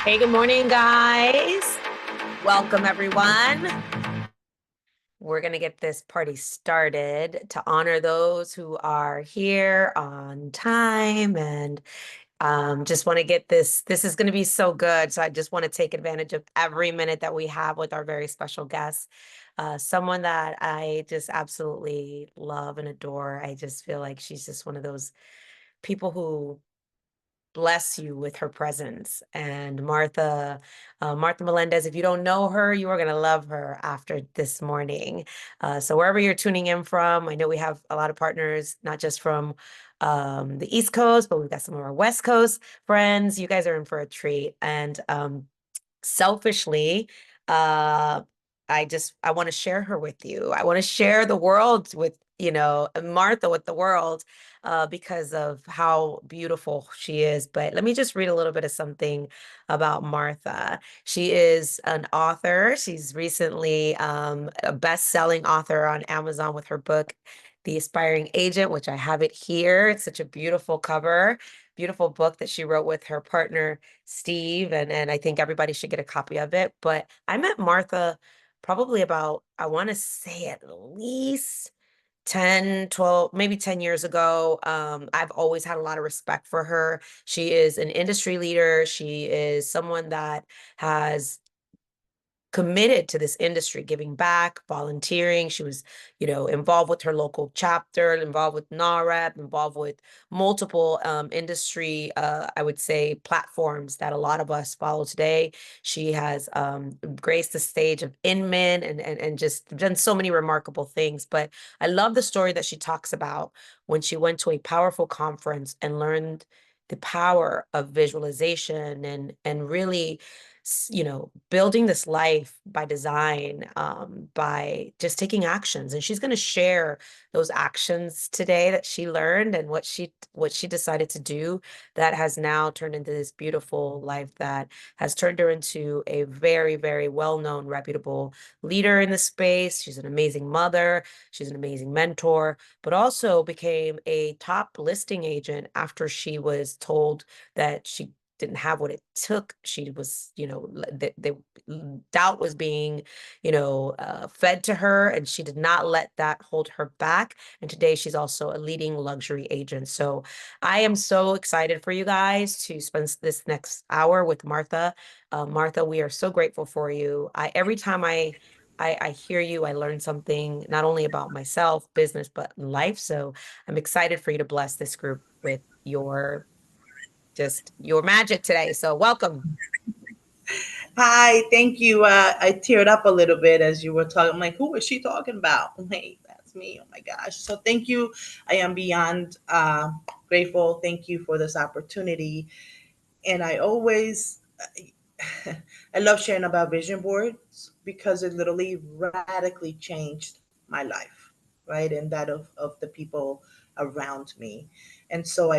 Hey, good morning, guys. Welcome, everyone. We're going to get this party started to honor those who are here on time and just want to get this. This is going to be so good. So I just want to take advantage of every minute that we have with our very special guest, someone that I just absolutely love and adore. I just feel like she's just one of those people who bless you with her presence. And Martha Melendez, if you don't know her, you are going to love her after this morning. So wherever you're tuning in from, I know we have a lot of partners, not just from the East Coast, but we've got some of our West Coast friends. You guys are in for a treat. And selfishly, uh, I want to share her with you. I want to share the world with, Martha with the world, because of how beautiful she is. But let me just read a little bit of something about Martha. She is an author. She's recently a best-selling author on Amazon with her book, The Aspiring Agent, which I have it here. It's such a beautiful cover, beautiful book that she wrote with her partner, Steve, and I think everybody should get a copy of it. But I met Martha probably about, I want to say at least 10, 12, maybe 10 years ago. I've always had a lot of respect for her. She is an industry leader. She is someone that has committed to this industry, giving back, volunteering. She was, involved with her local chapter, involved with NAREP, involved with multiple industry, I would say, platforms that a lot of us follow today. She has graced the stage of Inman and just done so many remarkable things. But I love the story that she talks about when she went to a powerful conference and learned the power of visualization and really building this life by design, by just taking actions. And she's going to share those actions today that she learned and what she decided to do that has now turned into this beautiful life that has turned her into a very, very well-known, reputable leader in the space. She's an amazing mother. She's an amazing mentor, but also became a top listing agent after she was told that she didn't have what it took. She was, the doubt was being, fed to her, and she did not let that hold her back. And today she's also a leading luxury agent. So I am so excited for you guys to spend this next hour with Martha. Martha, we are so grateful for you. Every time I hear you, I learn something not only about myself, business, but life. So I'm excited for you to bless this group with your magic today. So welcome. Hi, thank you. I teared up a little bit as you were talking. I'm like, who is she talking about? Wait, that's me. Oh my gosh. So thank you. I am beyond grateful. Thank you for this opportunity. And I always, I love sharing about vision boards because it literally radically changed my life, right? And that of the people around me. And so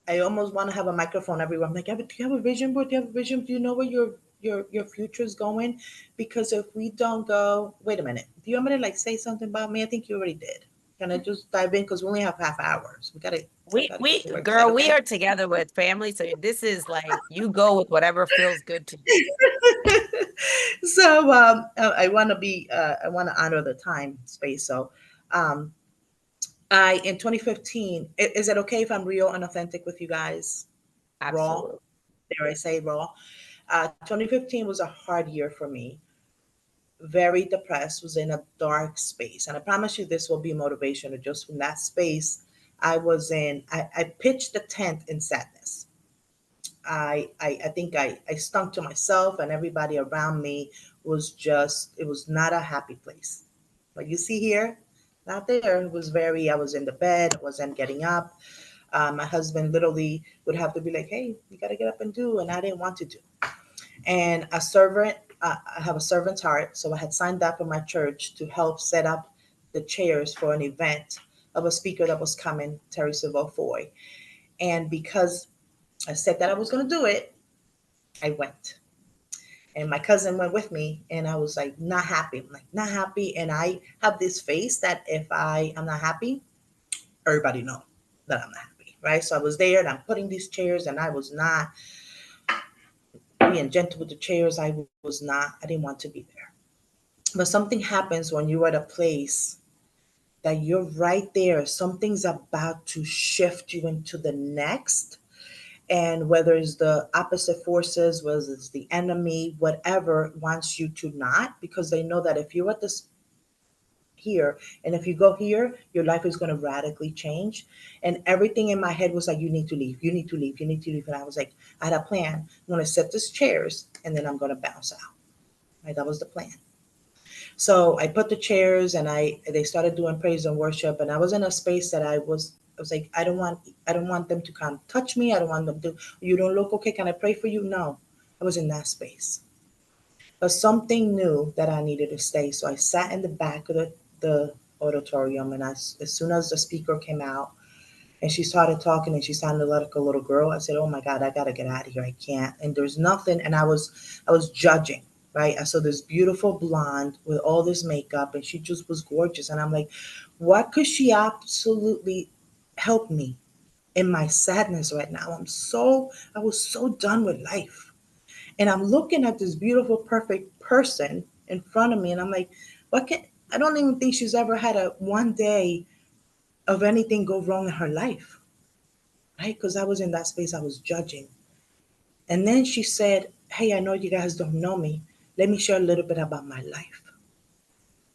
I almost want to have a microphone everywhere. I'm like, do you have a vision board? Do you have a vision? Do you know where your future is going? Because if we don't go, wait a minute. Do you want me to like say something about me? I think you already did. Can I just dive in because we only have half hours? We gotta get We to work. Is that girl, we okay? are together with family. So this is like you go with whatever feels good to you. So I want to honor the time space. So um, I in 2015. Is it okay if I'm real and authentic with you guys? Raw, Absolutely. dare I say raw? 2015 was a hard year for me. Very depressed, was in a dark space. And I promise you, this will be motivational. Just from that space, I pitched the tent in sadness. I think I stunk to myself, and everybody around me it was not a happy place. What you see here, not there, it was very, I was in the bed, I wasn't getting up. My husband literally would have to be like, hey, you got to get up and do. And I didn't want to do. And I have a servant's heart, so I had signed up for my church to help set up the chairs for an event of a speaker that was coming, Terry Silva Foy. And because I said that I was going to do it, I went. And my cousin went with me, and I was like, not happy. I'm like, not happy. And I have this face that if I am not happy, everybody know that I'm not happy, right? So I was there and I'm putting these chairs, and I was not being gentle with the chairs. I didn't want to be there. But something happens when you're at a place that you're right there. Something's about to shift you into the next. And whether it's the opposite forces, whether it's the enemy, whatever wants you to not, because they know that if you're at this here and if you go here, your life is going to radically change. And everything in my head was like, you need to leave, you need to leave, you need to leave. And I was like, I had a plan. I'm going to set these chairs and then I'm going to bounce out. Right? That was the plan. So I put the chairs and they started doing praise and worship, and I was in a space that I was like, I don't want them to come touch me. I don't want them to, you don't look okay, can I pray for you? No. I was in that space. But something knew that I needed to stay. So I sat in the back of the auditorium, and as soon as the speaker came out and she started talking and she sounded like a little girl, I said, oh my God, I gotta get out of here. I can't. And there's nothing. And I was judging, right? I saw this beautiful blonde with all this makeup, and she just was gorgeous. And I'm like, what could she absolutely help me in my sadness right now? I was so done with life. And I'm looking at this beautiful, perfect person in front of me, and I'm like, what can I don't even think she's ever had a one day of anything go wrong in her life, right? Because I was in that space, I was judging. And then she said, hey, I know you guys don't know me. Let me share a little bit about my life.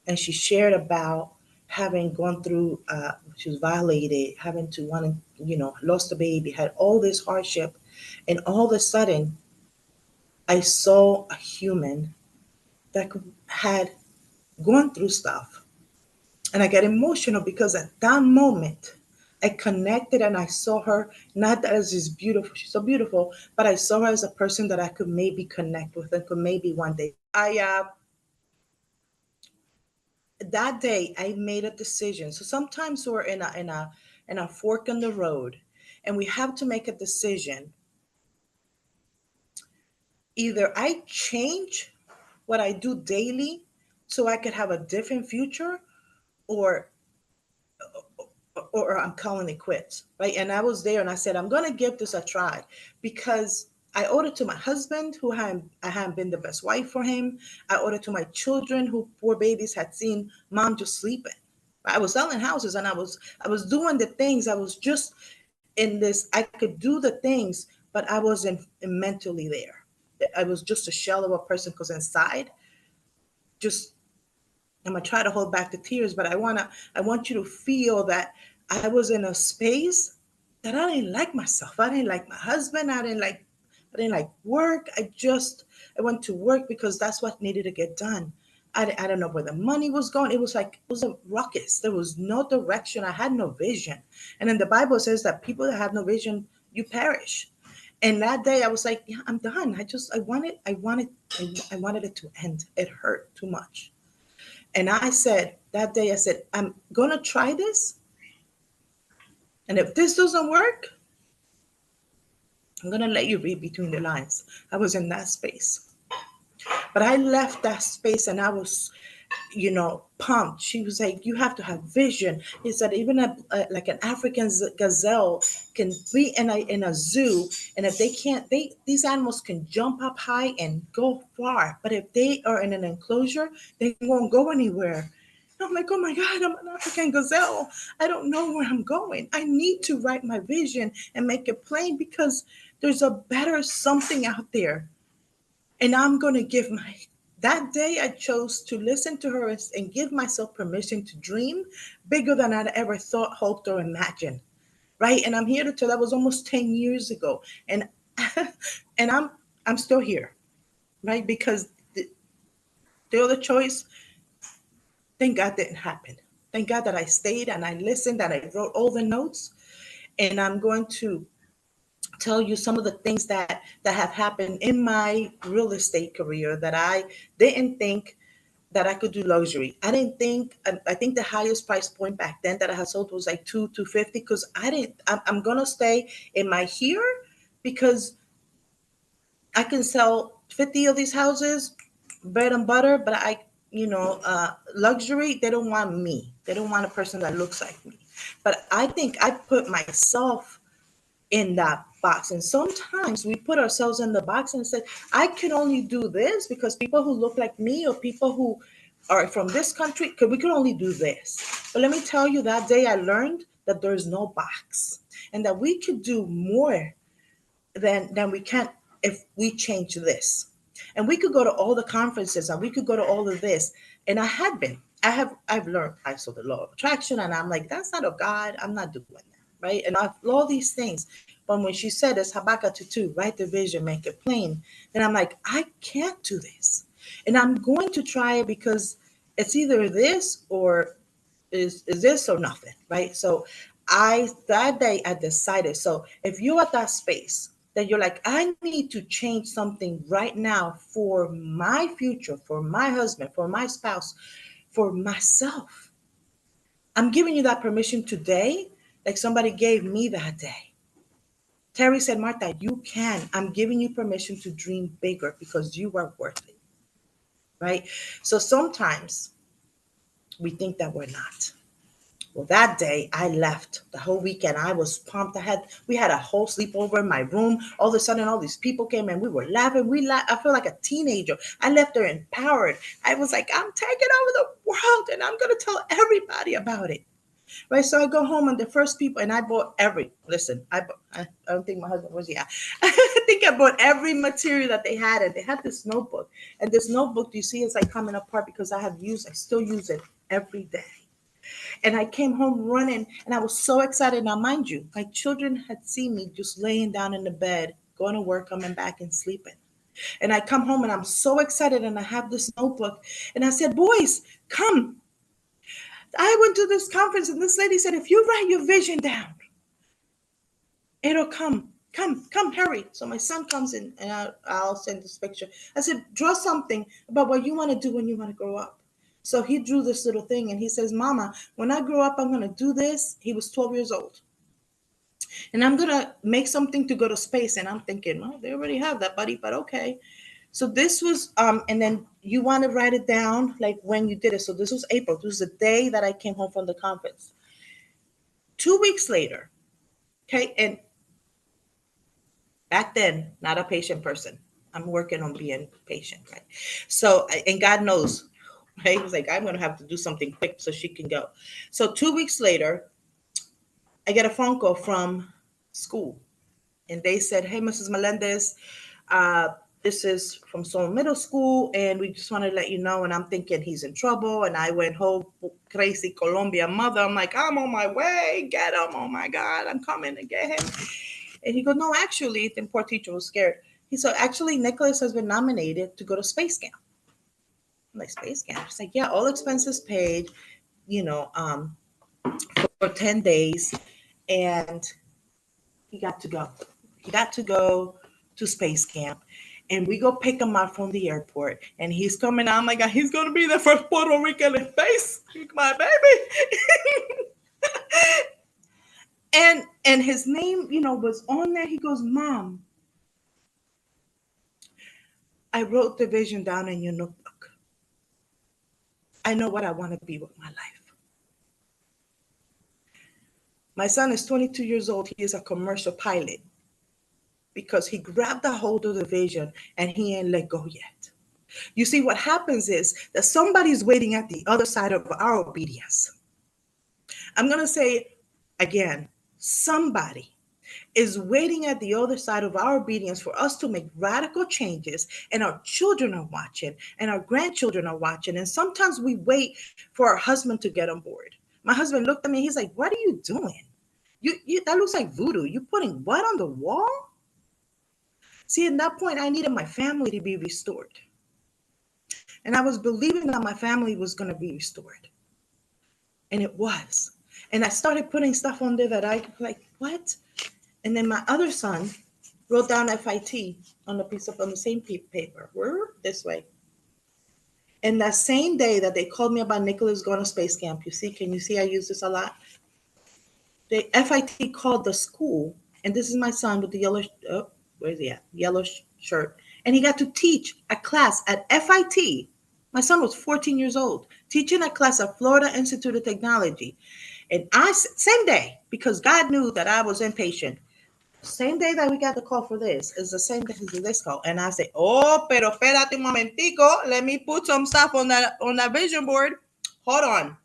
And she shared about having gone through, she was violated, having to want to, lost a baby, had all this hardship. And all of a sudden, I saw a human that had gone through stuff. And I get emotional because at that moment, I connected and I saw her not as this beautiful, she's so beautiful, but I saw her as a person that I could maybe connect with and could maybe one day. That day I made a decision. So sometimes we're in a fork in the road, and we have to make a decision. Either I change what I do daily so I could have a different future, or I'm calling it quits, right? And I was there and I said, I'm going to give this a try, because I owed it to my husband, I hadn't been the best wife for him. I owed it to my children, who poor babies had seen mom just sleeping. I was selling houses, and I was doing the things. I was just in this. I could do the things, but I wasn't mentally there. I was just a shell of a person, because inside, just I'm gonna try to hold back the tears, but I want you to feel that I was in a space that I didn't like myself. I didn't like my husband. I didn't like work. I went to work because that's what needed to get done. I don't know where the money was going. It was like it was a ruckus. There was no direction. I had no vision. And then the Bible says that people that have no vision, you perish. And that day I was like, yeah, I'm done. I wanted it to end. It hurt too much. And I said, that day, I said, I'm going to try this. And if this doesn't work, I'm going to let you read between the lines. I was in that space. But I left that space and I was, pumped. She was like, you have to have vision. He said, even like an African gazelle can be in a zoo. And if they can't, these animals can jump up high and go far. But if they are in an enclosure, they won't go anywhere. And I'm like, oh my God, I'm an African gazelle. I don't know where I'm going. I need to write my vision and make it plain, because there's a better something out there. And I'm going to give my that day I chose to listen to her and give myself permission to dream bigger than I'd ever thought, hoped, or imagined. Right? And I'm here to tell that was almost 10 years ago. And and I'm still here, right? Because the other choice, thank God, didn't happen. Thank God that I stayed and I listened and I wrote all the notes. And I'm going to tell you some of the things that have happened in my real estate career that I didn't think that I could do luxury. I didn't think. I think the highest price point back then that I had sold was like 250, because I didn't. I'm gonna stay in my here, because I can sell 50 of these houses, bread and butter. But luxury. They don't want me. They don't want a person that looks like me. But I think I put myself in that box. And sometimes we put ourselves in the box and say, I can only do this because people who look like me or people who are from this country, we can only do this. But let me tell you, that day I learned that there's no box and that we could do more than we can if we change this. And we could go to all the conferences and we could go to all of this. And I had been. I've learned I saw the law of attraction and I'm like, that's not of God. I'm not doing that. Right. And I've all these things. But when she said it's Habakkuk 2, write the vision, make it plain, then I'm like, I can't do this. And I'm going to try it because it's either this or is this or nothing, right? So I that day I decided. So if you're at that space that you're like, I need to change something right now for my future, for my husband, for my spouse, for myself, I'm giving you that permission today, like somebody gave me that day. Terry said, Martha, you can. I'm giving you permission to dream bigger because you are worth it, right? So sometimes we think that we're not. Well, that day I left the whole weekend. I was pumped. We had a whole sleepover in my room. All of a sudden, all these people came and we were laughing. I feel like a teenager. I left there empowered. I was like, I'm taking over the world and I'm gonna tell everybody about it. Right. So I go home and the first people and I bought listen, I don't think my husband was, yeah. I think I bought every material that they had, and they had this notebook. And this notebook, you see, it's like coming apart because I still use it every day. And I came home running and I was so excited. Now, mind you, my children had seen me just laying down in the bed, going to work, coming back and sleeping. And I come home and I'm so excited and I have this notebook and I said, boys, come. I went to this conference and this lady said, if you write your vision down, it'll come. Come, hurry. So my son comes in and I'll send this picture. I said, draw something about what you want to do when you want to grow up. So he drew this little thing and he says, Mama, when I grow up, I'm going to do this. He was 12 years old. And I'm going to make something to go to space. And I'm thinking, well, they already have that, buddy, but okay. So this was, and then you want to write it down like when you did it. So this was April. This was the day that I came home from the conference. 2 weeks later, okay, and back then, not a patient person. I'm working on being patient, right? So, and God knows, right? He was like, I'm going to have to do something quick so she can go. So 2 weeks later, I get a phone call from school, and they said, "Hey, Mrs. Melendez, this is from Seoul Middle School, and we just want to let you know." And I'm thinking he's in trouble, and I went home crazy Colombia mother. I'm like, I'm on my way, get him! Oh my God, I'm coming to get him. And he goes, no, actually, the poor teacher was scared. He said, actually, Nicholas has been nominated to go to space camp. I'm like, space camp? He's like, yeah, all expenses paid, you know, for 10 days. And he got to go. He got to go to space camp. And we go pick him up from the airport. And he's coming out. Oh my God, he's going to be the first Puerto Rican in space. My baby. And his name, was on there. He goes, Mom, I wrote the vision down in your notebook. I know what I want to be with my life. My son is 22 years old. He is a commercial pilot because he grabbed a hold of the vision and he ain't let go yet. You see, what happens is that somebody's waiting at the other side of our obedience. I'm going to say again, somebody is waiting at the other side of our obedience for us to make radical changes, and our children are watching and our grandchildren are watching, and sometimes we wait for our husband to get on board. My husband looked at me, he's like, what are you doing? You that looks like voodoo. You putting what on the wall? See, at that point I needed my family to be restored, and I was believing that my family was going to be restored, and it was. And I started putting stuff on there that I like, what? And then my other son wrote down FIT on the same paper. We're this way. And that same day that they called me about Nicholas going to space camp, can you see I use this a lot? The FIT called the school, and this is my son with the yellow, where's he at? Yellow shirt. And he got to teach a class at FIT. My son was 14 years old, teaching a class at Florida Institute of Technology. And same day, because God knew that I was impatient, Same day that we got the call for this is the same day as this call. And I say, oh, pero espérate un momentico. Let me put some stuff on that vision board. Hold on.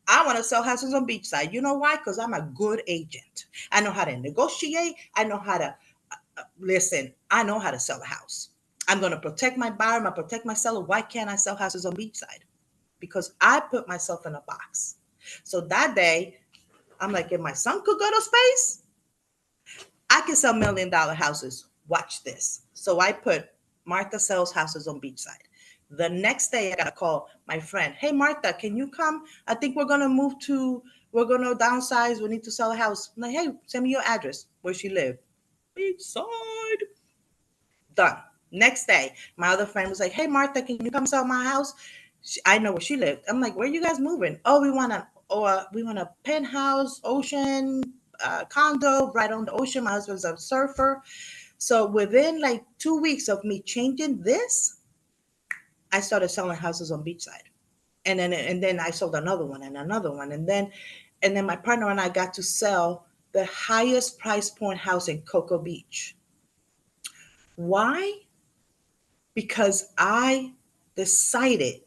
I want to sell houses on beachside. You know why? Because I'm a good agent. I know how to negotiate. I know how to listen. I know how to sell a house. I'm going to protect my buyer. I'm going to protect my seller. Why can't I sell houses on beachside? Because I put myself in a box. So that day, I'm like, if my son could go to space, I can sell $1 million houses. Watch this. So I put Martha sells houses on beachside. The next day, I got a call. My friend, hey Martha, can you come? I think we're gonna move to. We're gonna downsize. We need to sell a house. I'm like, hey, send me your address. Where she live? Beachside. Done. Next day, my other friend was like, hey Martha, can you come sell my house? I know where she lived. I'm like, where are you guys moving? Oh, we want a penthouse, ocean, condo right on the ocean. My husband's a surfer. So within like 2 weeks of me changing this, I started selling houses on beachside. And then I sold another one and another one. And then my partner and I got to sell the highest price point house in Cocoa Beach. Why? Because I decided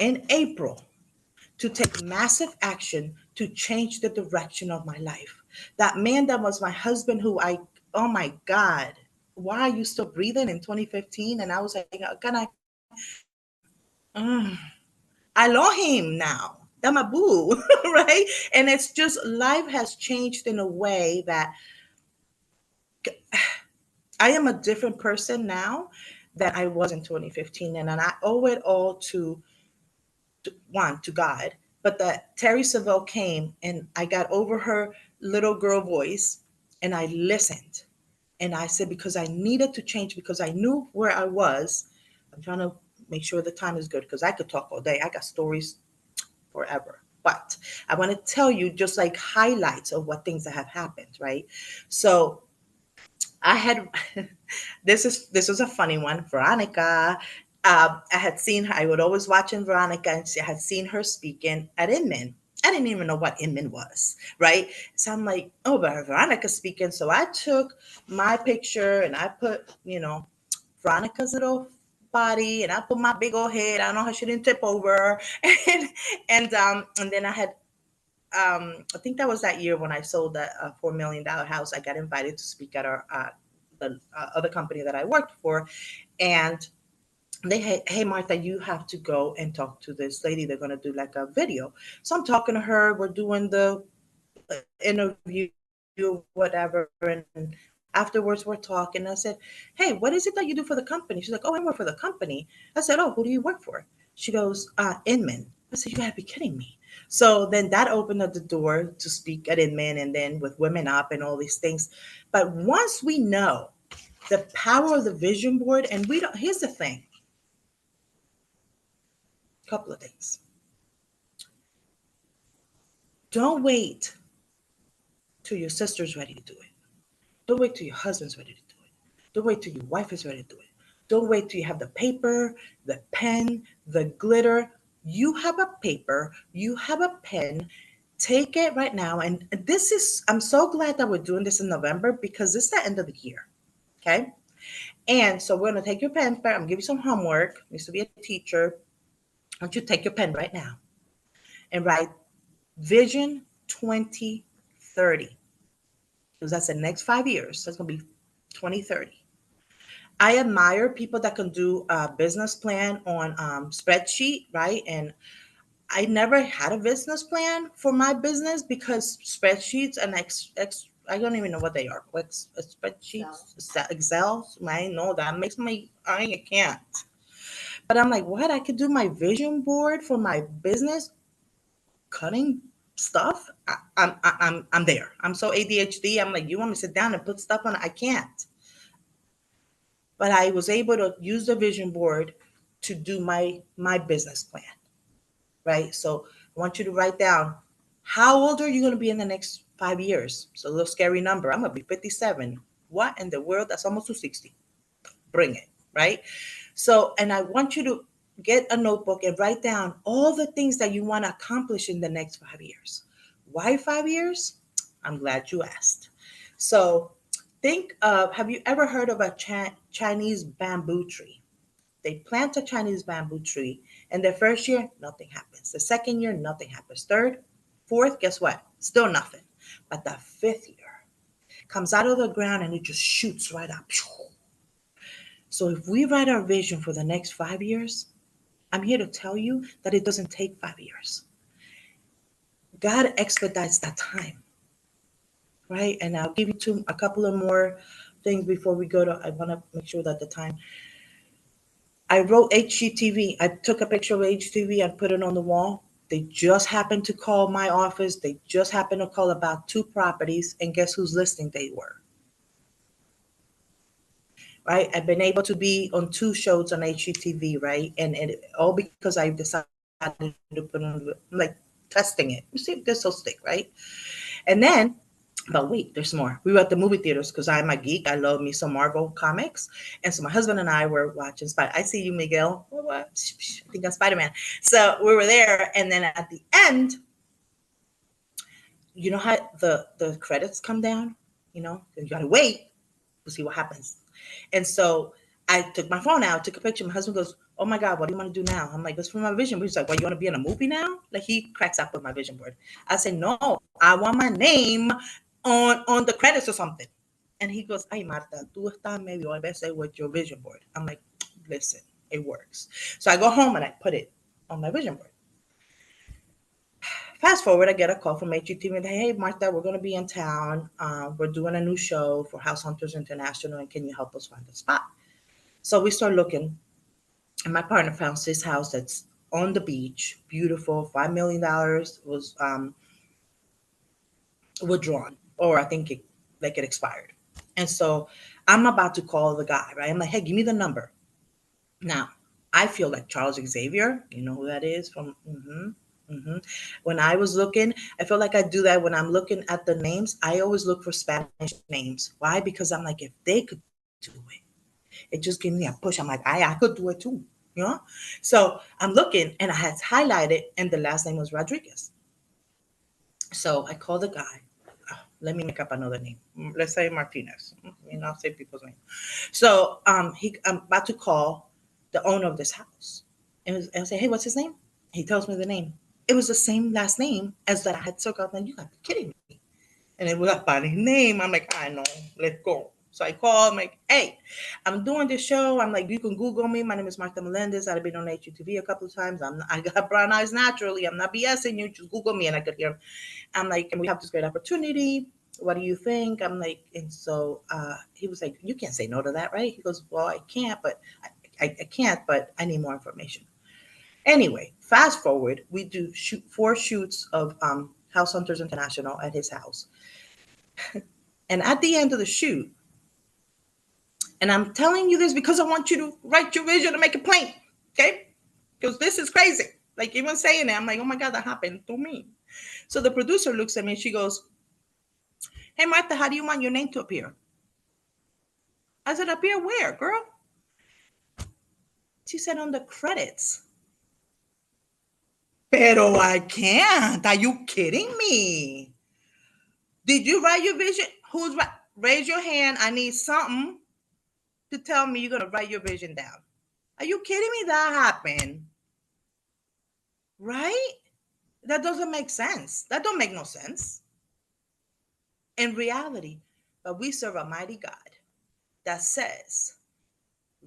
in April to take massive action to change the direction of my life. That man that was my husband, oh my God, why are you still breathing in 2015? And I was like, can mm, I love him now. That's my boo, right? And it's just life has changed in a way that I am a different person now than I was in 2015. And I owe it all to God, but that Terry Savelle came and I got over her little girl voice and I listened. And I said, because I needed to change, because I knew where I was. I'm trying to make sure the time is good because I could talk all day. I got stories forever. But I want to tell you just like highlights of what things that have happened, right? So I had this was a funny one. Veronica, I had seen her. I would always watch in Veronica, and I had seen her speaking at Inman. I didn't even know what Inman was, right? So I'm like, oh, but Veronica's speaking. So I took my picture and I put, Veronica's little body, and I put my big old head. I don't know how she didn't tip over, and then I had I think that was that year when I sold that $4 million house. I got invited to speak at the other company that I worked for, and they hey Martha, you have to go and talk to this lady. They're gonna do like a video. So I'm talking to her. We're doing the interview, whatever, and afterwards we're talking. I said, hey, what is it that you do for the company? She's like, oh, I work for the company. I said, oh, who do you work for? She goes, Inman. I said, you gotta be kidding me. So then that opened up the door to speak at Inman and then with Women Up and all these things. But once we know the power of the vision board, and we don't, here's the thing, couple of things. Don't wait till your sister's ready to do it. Don't wait till your husband's ready to do it. Don't wait till your wife is ready to do it. Don't wait till you have the paper, the pen, the glitter. You have a paper, you have a pen. Take it right now. And this is, I'm so glad that we're doing this in November because it's the end of the year. Okay. And so we're going to take your pen. I'm going to give you some homework. Needs to be a teacher. I want you to take your pen right now and write Vision 2030. Because that's the next 5 years. That's going to be 2030. I admire people that can do a business plan on spreadsheet, right? And I never had a business plan for my business because spreadsheets and I don't even know what they are. What's spreadsheets? Excel. I know that makes me I can't. But I'm like, what? I could do my vision board for my business, cutting stuff. I'm there. I'm so ADHD. I'm like, you want me to sit down and put stuff on? I can't. But I was able to use the vision board to do my business plan, right? So I want you to write down how old are you going to be in the next 5 years? So a little scary number. I'm going to be 57. What in the world? That's almost to 60. Bring it, right? So, and I want you to get a notebook and write down all the things that you want to accomplish in the next 5 years. Why 5 years? I'm glad you asked. So Think of, have you ever heard of a Chinese bamboo tree? They plant a Chinese bamboo tree, and the first year, nothing happens. The second year, nothing happens. Third, fourth, guess what? Still nothing. But the fifth year comes out of the ground and it just shoots right up. So if we write our vision for the next 5 years, I'm here to tell you that it doesn't take 5 years. God expedites that time, right? And I'll give you a couple of more things before we go to. I want to make sure that the time. I wrote HGTV. I took a picture of HGTV and put it on the wall. They just happened to call my office. They just happened to call about two properties, and guess whose listing they were? Right? I've been able to be on two shows on HGTV, right? And all because I decided to put on, like, testing it. You see if this will stick, right? And then, but wait, there's more. We were at the movie theaters because I'm a geek. I love me some Marvel comics. And so my husband and I were watching Spider. I see you, Miguel. What? I think I'm Spider-Man. So we were there, and then at the end, you know how the credits come down. You gotta wait to see what happens. And so I took my phone out, took a picture. My husband goes, "Oh my God, what do you want to do now?" I'm like, "That's for my vision board." He's like, "Well, you want to be in a movie now?" Like, he cracks up with my vision board. I say, "No, I want my name on the credits or something." And he goes, "Ay, Marta, tú estás medio a veces with your vision board." I'm like, "Listen, it works." So I go home and I put it on my vision board. Fast forward, I get a call from HGTV and, "Hey, Martha, we're going to be in town. We're doing a new show for House Hunters International, and can you help us find a spot?" So we start looking, and my partner found this house that's on the beach, beautiful, $5 million was withdrawn, or I think it expired. And so I'm about to call the guy, right? I'm like, "Hey, give me the number." Now, I feel like Charles Xavier. You know who that is from? When I was looking, I feel like I do that when I'm looking at the names. I always look for Spanish names. Why? Because I'm like, if they could do it, it just gave me a push. I'm like, I could do it too, you know? So I'm looking, and I had highlighted, and the last name was Rodriguez. So I called the guy. Let me make up another name. Let's say Martinez. I'll say people's name. So I'm about to call the owner of this house, and I say, "Hey, what's his name?" He tells me the name. It was the same last name as that I had circled. And you got to be kidding me. And it was a funny name. I'm like, "I know, let's go." So I call. I'm like, "Hey, I'm doing this show." I'm like, "You can Google me. My name is Martha Melendez. I've been on HGTV a couple of times. I got brown eyes naturally. I'm not BSing you. Just Google me." And I could hear him. I'm like, "And we have this great opportunity. What do you think?" I'm like, and so he was like, "You can't say no to that, right?" He goes, "Well, I can't, but I can't, but I need more information." Anyway, fast forward, we do four shoots of House Hunters International at his house. And at the end of the shoot, and I'm telling you this because I want you to write your vision and make it plain, okay? Because this is crazy. Like, even saying it, I'm like, "Oh my God, that happened to me." So the producer looks at me and she goes, "Hey, Martha, how do you want your name to appear?" I said, "Appear where, girl?" She said, "On the credits." Pero I can't. Are you kidding me? Did you write your vision? Who's right? Raise your hand. I need something to tell me you're gonna write your vision down. Are you kidding me? That happened, right? That doesn't make sense. That don't make no sense in reality. But we serve a mighty God that says,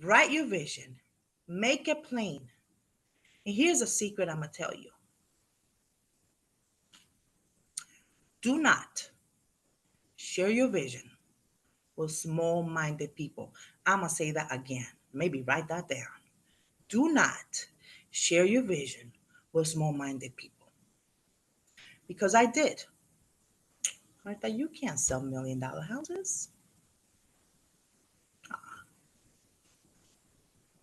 write your vision, make it plain. And here's a secret I'm gonna tell you: do not share your vision with small-minded people. I'm gonna say that again. Maybe write that down. Do not share your vision with small-minded people, because I did. I thought, you can't sell $1 million houses.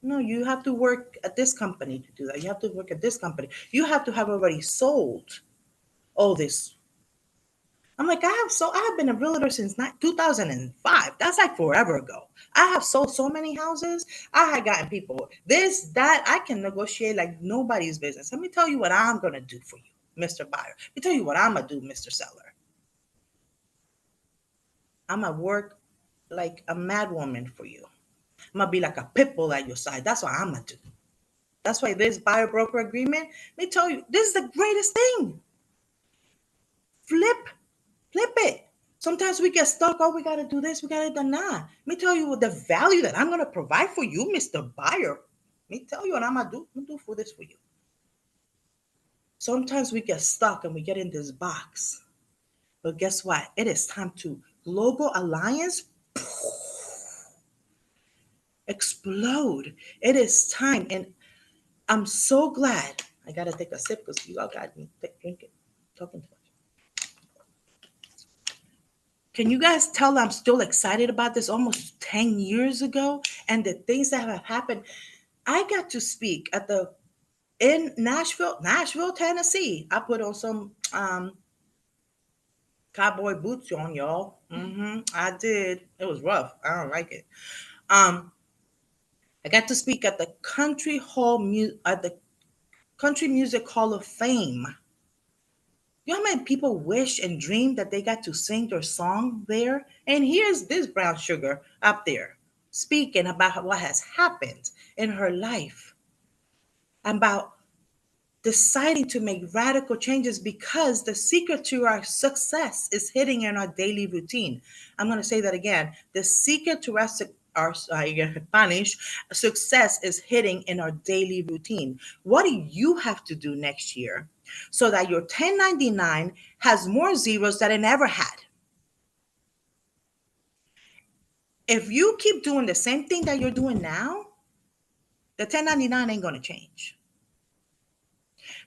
No, you have to work at this company to do that. You have to work at this company. You have to have already sold all this. I'm like, I have been a realtor since 2005. That's like forever ago. I have sold so many houses. I had gotten people this, that. I can negotiate like nobody's business. Let me tell you what I'm going to do for you, Mr. Buyer. Let me tell you what I'm going to do, Mr. Seller. I'm going to work like a mad woman for you. I'm gonna be like a pit bull at your side. That's what I'm gonna do. That's why this buyer broker agreement, let me tell you, this is the greatest thing. Flip, flip it. Sometimes we get stuck. Oh, we gotta do this. We gotta do that. Let me tell you the value that I'm gonna provide for you, Mr. Buyer. Let me tell you what I'm gonna do. I'm gonna do for this for you. Sometimes we get stuck and we get in this box. But guess what? It is time to global alliance explode. It is time. And I'm so glad. I gotta take a sip because you all got me drinking, talking too much. Can you guys tell I'm still excited about this almost 10 years ago and the things that have happened? I got to speak at the in Nashville, Tennessee. I put on some cowboy boots on, y'all. I did. It was rough. I don't like it. Um, I got to speak at the Country Music Hall of Fame. You know how many people wish and dream that they got to sing their song there? And here's this brown sugar up there speaking about what has happened in her life, about deciding to make radical changes because the secret to our success is hidden in our daily routine. I'm going to say that again. The secret to our Spanish success is hidden in our daily routine. What do you have to do next year so that your 1099 has more zeros than it ever had? If you keep doing the same thing that you're doing now, the 1099 ain't going to change.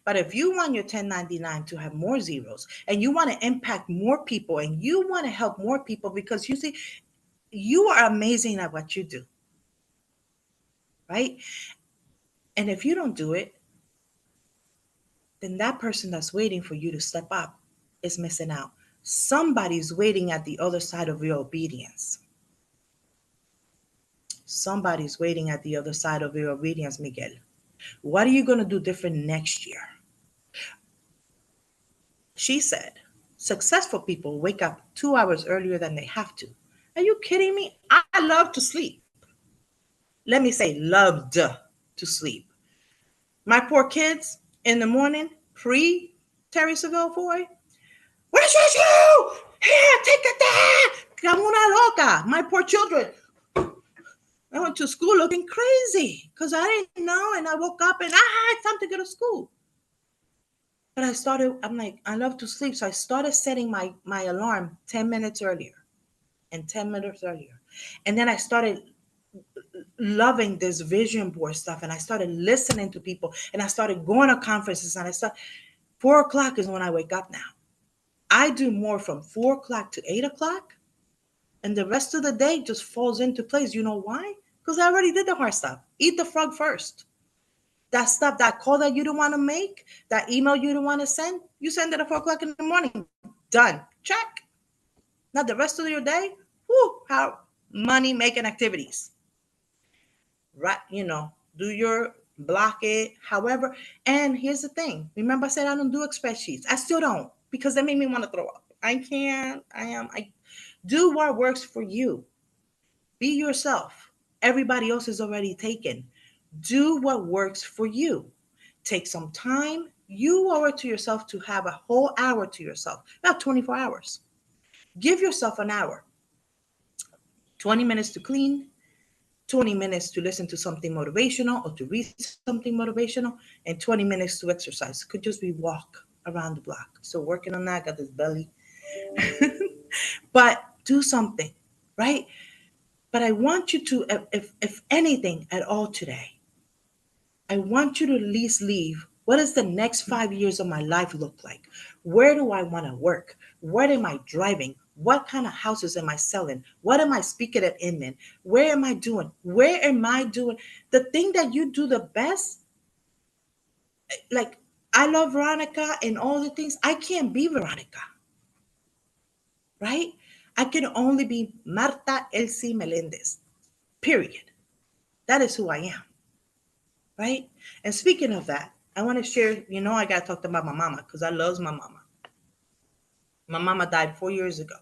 But if you want your 1099 to have more zeros and you want to impact more people and you want to help more people because you see, you are amazing at what you do, right? And if you don't do it, then that person that's waiting for you to step up is missing out. Somebody's waiting at the other side of your obedience. Somebody's waiting at the other side of your obedience, Miguel. What are you going to do different next year? She said, successful people wake up 2 hours earlier than they have to. Are you kidding me? I love to sleep. Let me say, loved to sleep. My poor kids in the morning, pre Terry Seville boy, where's your shoe? Here, take it there. Como una loca. My poor children. I went to school looking crazy because I didn't know. And I woke up and it's time to go to school. But I'm like, I love to sleep. So I started setting my alarm 10 minutes earlier and 10 minutes earlier. And then I started loving this vision board stuff. And I started listening to people and I started going to conferences and 4 o'clock is when I wake up now. I do more from 4 o'clock to 8 o'clock. And the rest of the day just falls into place. You know why? Because I already did the hard stuff. Eat the frog first. That stuff, that call that you don't want to make, that email you don't want to send, you send it at 4 o'clock in the morning. Done. Check. Now the rest of your day, how money making activities. Right, do your block it, however. And here's the thing. Remember I said I don't do Excel sheets. I still don't because they make me want to throw up. I can't. I do what works for you. Be yourself. Everybody else is already taken. Do what works for you. Take some time. You owe it to yourself to have a whole hour to yourself, not 24 hours. Give yourself an hour, 20 minutes to clean, 20 minutes to listen to something motivational or to read something motivational, and 20 minutes to exercise. Could just be walk around the block. Still working on that, got this belly. But do something, right? But I want you to, if anything at all today, I want you to at least leave. What does the next 5 years of my life look like? Where do I want to work? What am I driving? What kind of houses am I selling? What am I speaking at Inman? Where am I doing? Where am I doing? The thing that you do the best, like I love Veronica and all the things. I can't be Veronica, right? I can only be Marta Elsie Melendez, period. That is who I am, right? And speaking of that, I want to share, I got to talk about my mama because I love my mama. My mama died 4 years ago.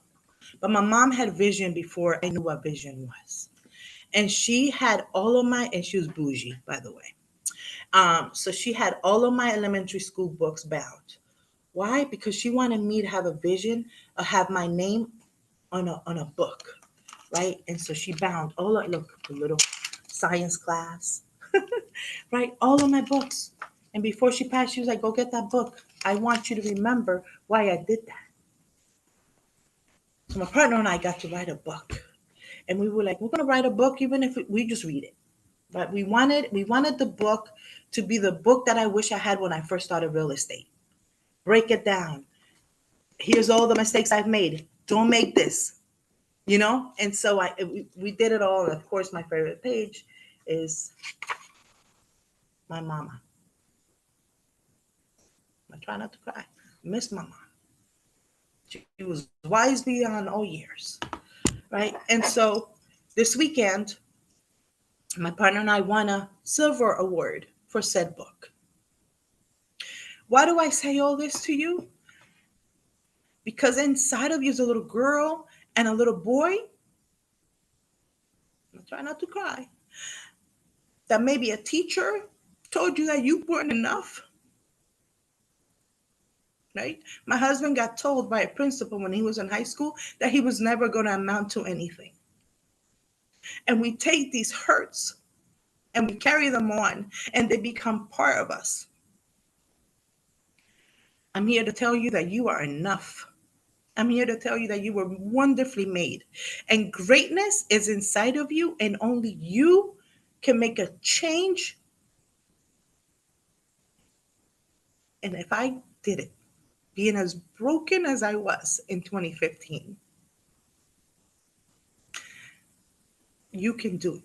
But my mom had vision before I knew what vision was. And she had all of my, and she was bougie, by the way. So she had all of my elementary school books bound. Why? Because she wanted me to have a vision of have my name on a book, right? And so she bound all of, look, the little science class, right? All of my books. And before she passed, she was like, go get that book. I want you to remember why I did that. So my partner and I got to write a book. And we were like, we're gonna write a book even if we just read it. But we wanted the book to be the book that I wish I had when I first started real estate. Break it down. Here's all the mistakes I've made. Don't make this. And so we did it all. And of course, my favorite page is my mama. I try not to cry. Miss Mama. She was wise beyond all years, right? And so this weekend, my partner and I won a silver award for said book. Why do I say all this to you? Because inside of you is a little girl and a little boy. I try not to cry. That maybe a teacher told you that you weren't enough, right? My husband got told by a principal when he was in high school that he was never going to amount to anything. And we take these hurts and we carry them on and they become part of us. I'm here to tell you that you are enough. I'm here to tell you that you were wonderfully made. And greatness is inside of you, and only you can make a change. And if I did it, being as broken as I was in 2015, you can do it.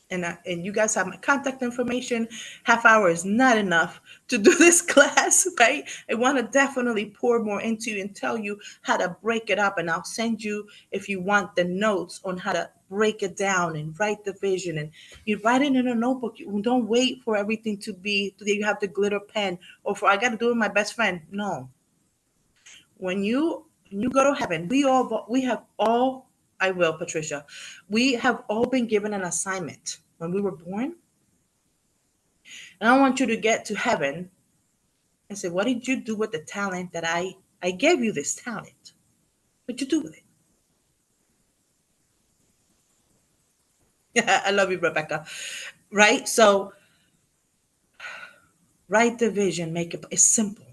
And you guys have my contact information. Half hour is not enough to do this class, right? I want to definitely pour more into you and tell you how to break it up. And I'll send you, if you want, the notes on how to break it down and write the vision. And you write it in a notebook. You don't wait for everything to be, you have the glitter pen or for, I got to do it with my best friend. No. When you go to heaven, we have all, I will, Patricia, we have all been given an assignment when we were born. And I want you to get to heaven and say, what did you do with the talent that I gave you this talent? What'd you do with it? I love you, Rebecca. Right? So write the vision, make it's simple.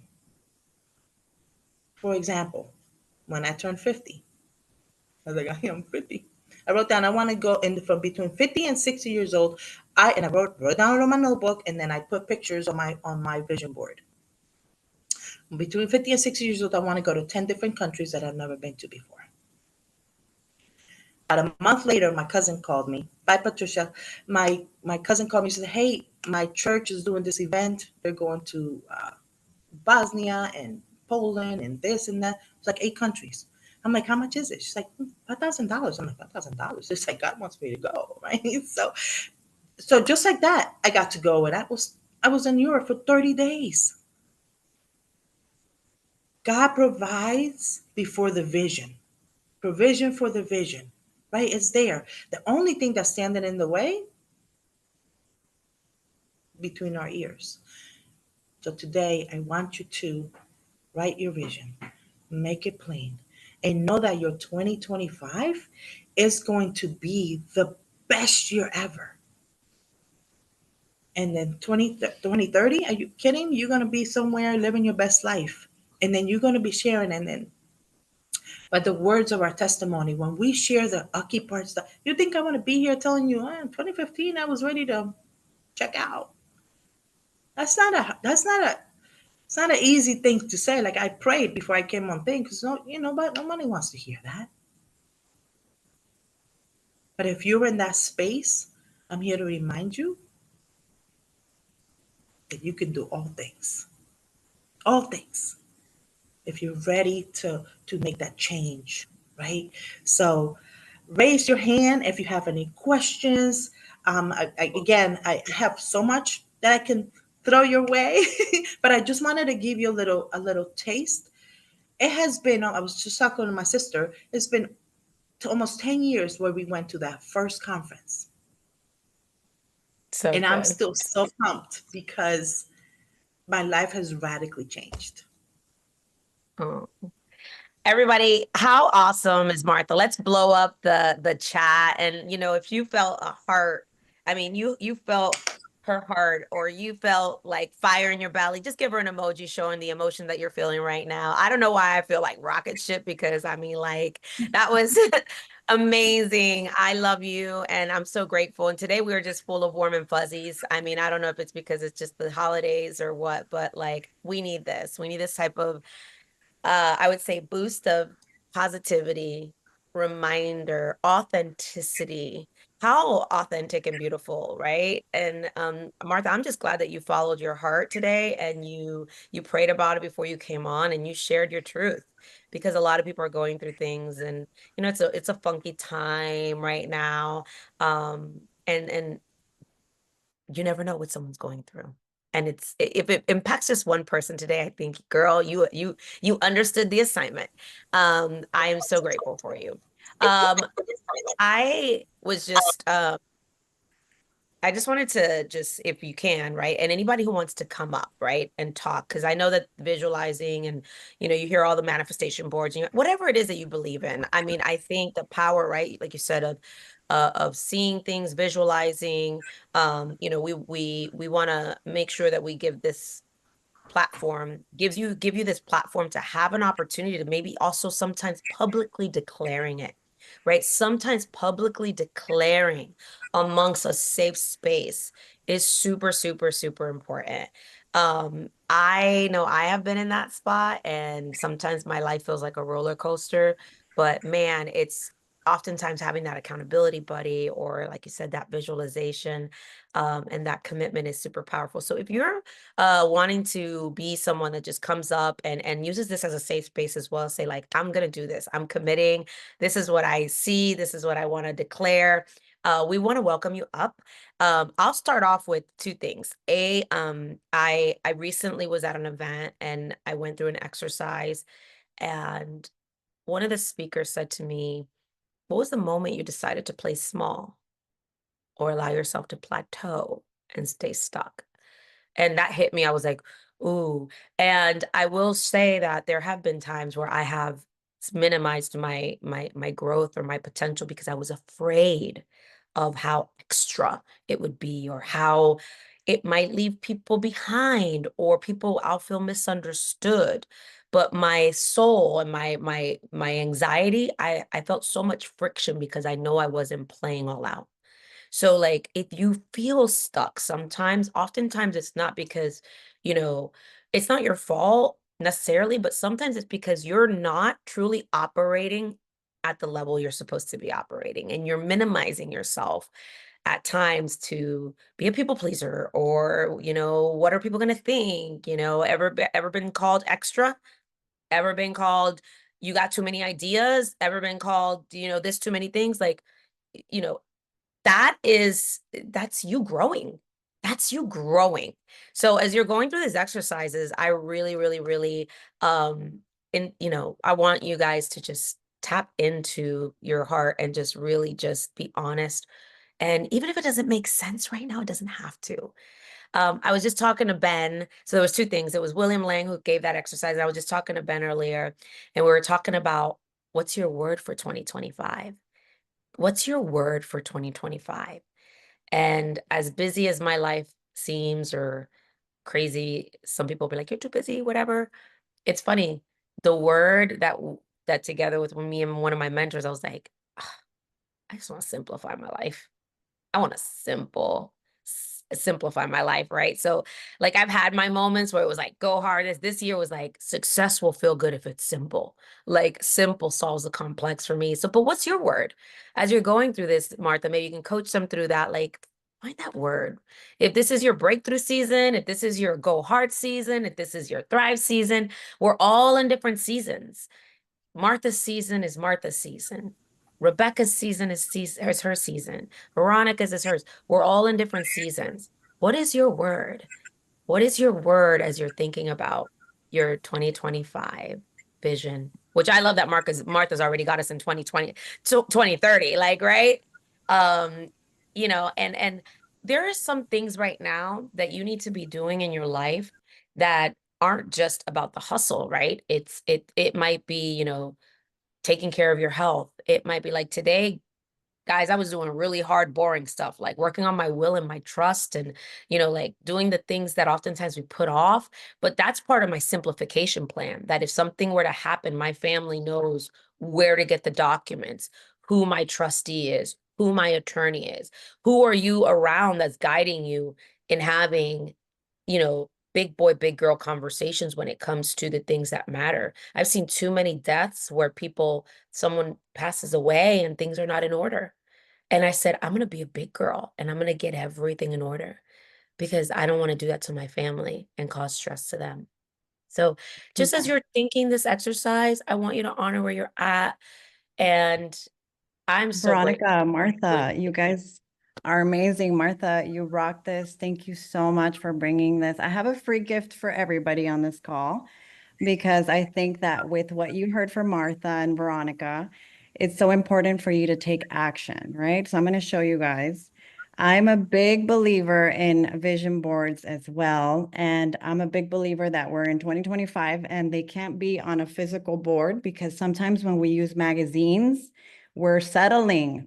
For example, when I turned 50, I was like, I am 50. I wrote down I want to go in from between 50 and 60 years old. I wrote down on my notebook, and then I put pictures on my vision board. Between 50 and 60 years old, I want to go to 10 different countries that I've never been to before. About a month later, my cousin called me. Bye, Patricia. My cousin called me and said, hey, my church is doing this event. They're going to Bosnia and Poland and this and that. It's like 8 countries. I'm like, how much is it? She's like, $5,000. I'm like, $5,000. It's like God wants me to go, right? So just like that, I got to go, and I was in Europe for 30 days. God provides before the vision, provision for the vision, right? It's there. The only thing that's standing in the way between our ears. So today, I want you to write your vision, make it plain, and know that your 2025 is going to be the best year ever. And then 2030, are you kidding? You're going to be somewhere living your best life. And then you're going to be sharing. And then, by the words of our testimony, when we share the ucky parts, that you think I want to be here telling you, in 2015, I was ready to check out. It's not an easy thing to say. Like I prayed before I came on thing because but nobody wants to hear that. But if you're in that space, I'm here to remind you that you can do all things, if you're ready to make that change, right? So raise your hand if you have any questions. Again, I have so much that I can throw your way, but I just wanted to give you a little taste It has been, I was just talking to my sister, it's been almost 10 years where we went to that first conference. So And I'm good. still so pumped because my life has radically changed. Oh. Everybody, how awesome is Martha? Let's blow up the chat. And if you felt a heart, I mean, you felt her heart, or you felt like fire in your belly, just give her an emoji showing the emotion that you're feeling right now. I don't know why I feel like rocket ship, because I mean, like, that was amazing. I love you and I'm so grateful. And today we were just full of warm and fuzzies. I mean, I don't know if it's because it's just the holidays or what, but like, we need this. We need this type of I would say boost of positivity, reminder, authenticity. How authentic and beautiful, right? And Martha, I'm just glad that you followed your heart today, and you prayed about it before you came on, and you shared your truth, because a lot of people are going through things, and it's a funky time right now. And you never know what someone's going through. And if it impacts just one person today, I think, girl, you understood the assignment. I am so grateful for you. Um, I was just I just wanted to just, if you can, right? And anybody who wants to come up, right, and talk, because I know that visualizing and, you hear all the manifestation boards, whatever it is that you believe in. I mean, I think the power, right, like you said, of seeing things, visualizing, we want to make sure that we give this platform give you this platform to have an opportunity to maybe also sometimes publicly declaring it, right? Sometimes publicly declaring amongst a safe space is super, super, super important. I know I have been in that spot, and sometimes my life feels like a roller coaster, but man, it's oftentimes having that accountability buddy, or like you said, that visualization, and that commitment is super powerful. So if you're wanting to be someone that just comes up and uses this as a safe space as well, say like, I'm gonna do this, I'm committing, this is what I see, this is what I want to declare. We want to welcome you up. I'll start off with two things. I recently was at an event and I went through an exercise, and one of the speakers said to me, what was the moment you decided to play small or allow yourself to plateau and stay stuck? And that hit me. I was like, ooh. And I will say that there have been times where I have minimized my growth or my potential, because I was afraid of how extra it would be, or how it might leave people behind, or people I'll feel misunderstood. But my soul and my anxiety, I felt so much friction, because I know I wasn't playing all out. So, like, if you feel stuck sometimes, oftentimes it's not because, you know, it's not your fault necessarily, but sometimes it's because you're not truly operating at the level you're supposed to be operating, and you're minimizing yourself at times to be a people pleaser, or, what are people going to think? Ever been called extra? Ever been called you got too many ideas? Ever been called, this too many things? Like, you know, that's you growing. That's you growing. So as you're going through these exercises, I really, really, really, I want you guys to just tap into your heart and just really just be honest. And even if it doesn't make sense right now, it doesn't have to. I was just talking to Ben. So there was two things. It was William Lang who gave that exercise. I was just talking to Ben earlier, and we were talking about, what's your word for 2025? What's your word for 2025? And as busy as my life seems, or crazy, some people be like, you're too busy, whatever. It's funny. The word that together with me and one of my mentors, I was like, "Ah, I just want to simplify my life. I want to simplify my life, right?" So, like, I've had my moments where it was like, go hard. As this year was like, success will feel good if it's simple. Like, simple solves the complex for me. So, but what's your word as you're going through this, Martha? Maybe you can coach them through that. Like, find that word. If this is your breakthrough season, if this is your go hard season, if this is your thrive season, we're all in different seasons. Martha's season is Martha's season. Rebecca's season is her season. Veronica's is hers. We're all in different seasons. What is your word? What is your word as you're thinking about your 2025? vision, which I love that Martha's already got us in 2020 to 2030, like, right? Um, and there are some things right now that you need to be doing in your life that aren't just about the hustle, right? It might be, taking care of your health. It might be like today, guys, I was doing really hard, boring stuff, like working on my will and my trust and, like doing the things that oftentimes we put off. But that's part of my simplification plan, that if something were to happen, my family knows where to get the documents, who my trustee is, who my attorney is, who are you around that's guiding you in having, big boy, big girl conversations when it comes to the things that matter. I've seen too many deaths where someone passes away and things are not in order. And I said, I'm going to be a big girl and I'm going to get everything in order because I don't want to do that to my family and cause stress to them. So, just as Yeah. you're thinking this exercise, I want you to honor where you're at. And I'm so grateful Veronica, for doing Martha, you guys are amazing. Martha, you rock this. Thank you so much for bringing this. I have a free gift for everybody on this call because I think that with what you heard from Martha and Veronica, it's so important for you to take action, right? So I'm going to show you guys. I'm a big believer in vision boards as well. And I'm a big believer that we're in 2025 and they can't be on a physical board because sometimes when we use magazines, we're settling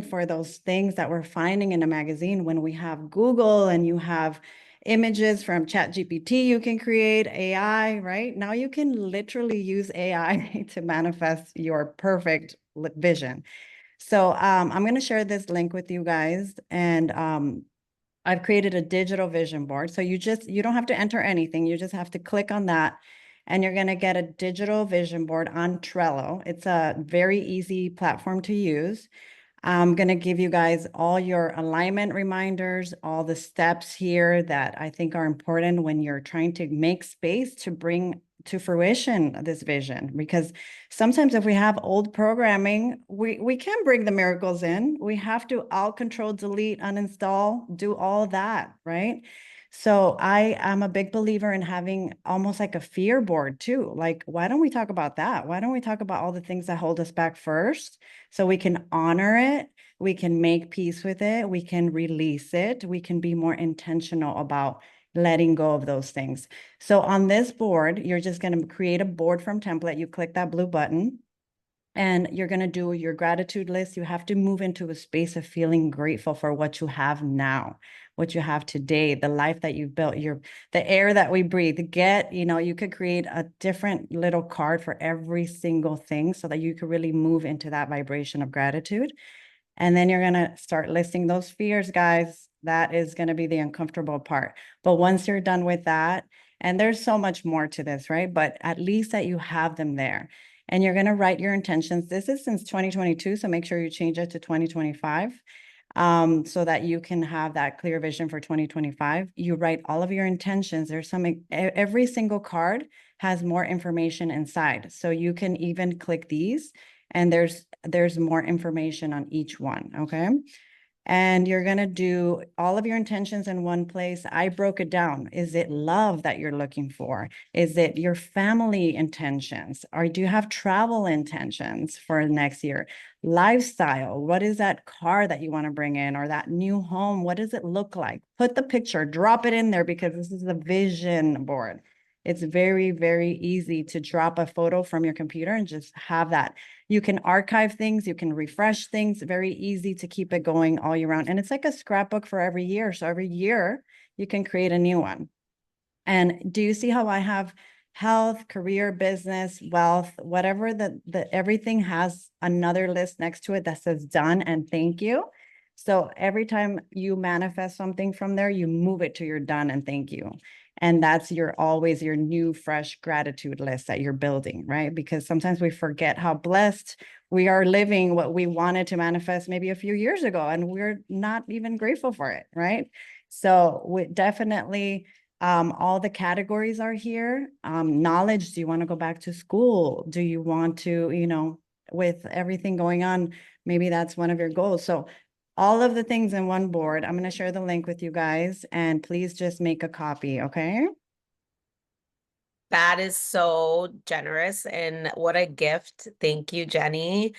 for those things that we're finding in a magazine when we have Google and you have images from ChatGPT you can create, AI, right? Now you can literally use AI to manifest your perfect vision. So I'm going to share this link with you guys and I've created a digital vision board. So you don't have to enter anything. You just have to click on that and you're going to get a digital vision board on Trello. It's a very easy platform to use. I'm going to give you guys all your alignment reminders, all the steps here that I think are important when you're trying to make space to bring to fruition this vision. Because sometimes if we have old programming, we can bring the miracles in. We have to alt control, delete, uninstall, do all that, right? So I am a big believer in having almost like a fear board too. Like, why don't we talk about that? Why don't we talk about all the things that hold us back first? So we can honor it, we can make peace with it, we can release it, we can be more intentional about letting go of those things. So on this board, you're just going to create a board from template. You click that blue button and you're going to do your gratitude list. You have to move into a space of feeling grateful for what you have now, what you have today, the life that you've built, the air that we breathe. You could create a different little card for every single thing so that you could really move into that vibration of gratitude. And then you're going to start listing those fears, guys. That is going to be the uncomfortable part. But once you're done with that, and there's so much more to this, right? But at least that you have them there. And you're going to write your intentions. This is since 2022, so make sure you change it to 2025 so that you can have that clear vision for 2025. You write all of your intentions. Every single card has more information inside. So you can even click these and there's more information on each one, okay? And you're going to do all of your intentions in one place. I broke it down. Is it love that you're looking for? Is it your family intentions? Or do you have travel intentions for next year? Lifestyle. What is that car that you want to bring in or that new home? What does it look like? Put the picture, drop it in there because this is a vision board. It's very, very easy to drop a photo from your computer and just have that. You can archive things, you can refresh things, very easy to keep it going all year round. And it's like a scrapbook for every year. So every year you can create a new one. And do you see how I have health, career, business, wealth, whatever the everything has another list next to it that says done and thank you. So every time you manifest something from there, you move it to your done and thank you. And that's always your new, fresh gratitude list that you're building, right? Because sometimes we forget how blessed we are living what we wanted to manifest maybe a few years ago, and we're not even grateful for it, right? So we definitely, all the categories are here. Knowledge, do you want to go back to school? Do you want to, with everything going on, maybe that's one of your goals. So all of the things in one board. I'm going to share the link with you guys and please just make a copy, okay? That is so generous and what a gift. Thank you, Jenny.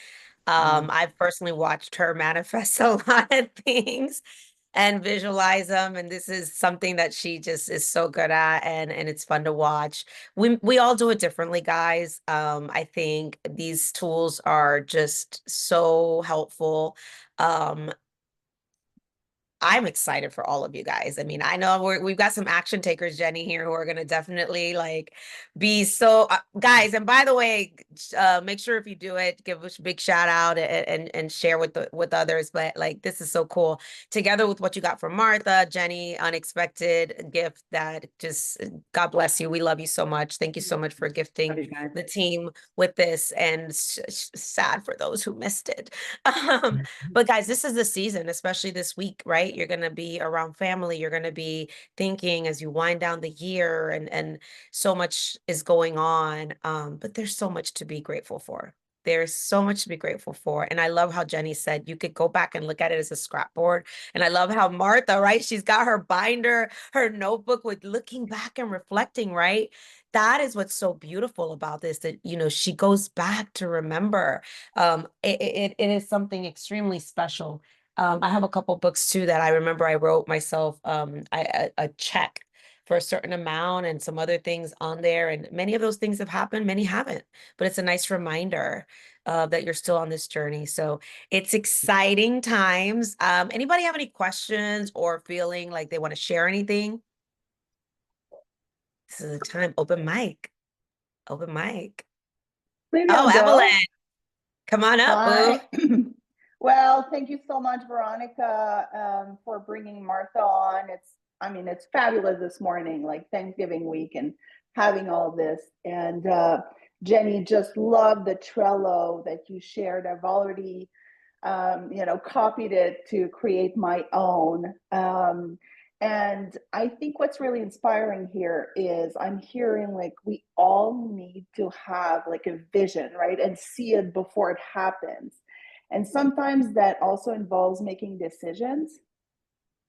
Mm. I've personally watched her manifest a lot of things and visualize them, and this is something that she just is so good at, and it's fun to watch. We all do it differently, guys. I think these tools are just so helpful. Um, I'm excited for all of you guys. I mean, I know we've got some action takers, Jenny, here who are going to definitely like be so guys. And by the way, make sure if you do it, give us a big shout out and share with with others. But like, this is so cool. Together with what you got from Martha, Jenny, unexpected gift that just God bless you. We love you so much. Thank you so much for Love gifting you guys. the team with this, and sad for those who missed it. Um, but guys, this is the season, especially this week, right? You're going to be around family. You're going to be thinking as you wind down the year, and so much is going on. But there's so much to be grateful for. There's so much to be grateful for. And I love how Jenny said you could go back and look at it as a scrapboard. And I love how Martha, right? She's got her binder, her notebook with looking back and reflecting, right? That is what's so beautiful about this, that, she goes back to remember. It is something extremely special. I have a couple books too that I remember I wrote myself a check for a certain amount and some other things on there. And many of those things have happened, many haven't. But it's a nice reminder that you're still on this journey. So it's exciting times. Anybody have any questions or feeling like they want to share anything? This is the time. Open mic. Open mic. Maybe Oh, I'll go. Evelyn, come on up, boo. Hi. Well, thank you so much, Veronica, for bringing Martha on. It's fabulous this morning, like Thanksgiving week and having all this. And Jenny, just love the Trello that you shared. I've already, copied it to create my own. And I think what's really inspiring here is I'm hearing like we all need to have like a vision, right? And see it before it happens. And sometimes that also involves making decisions.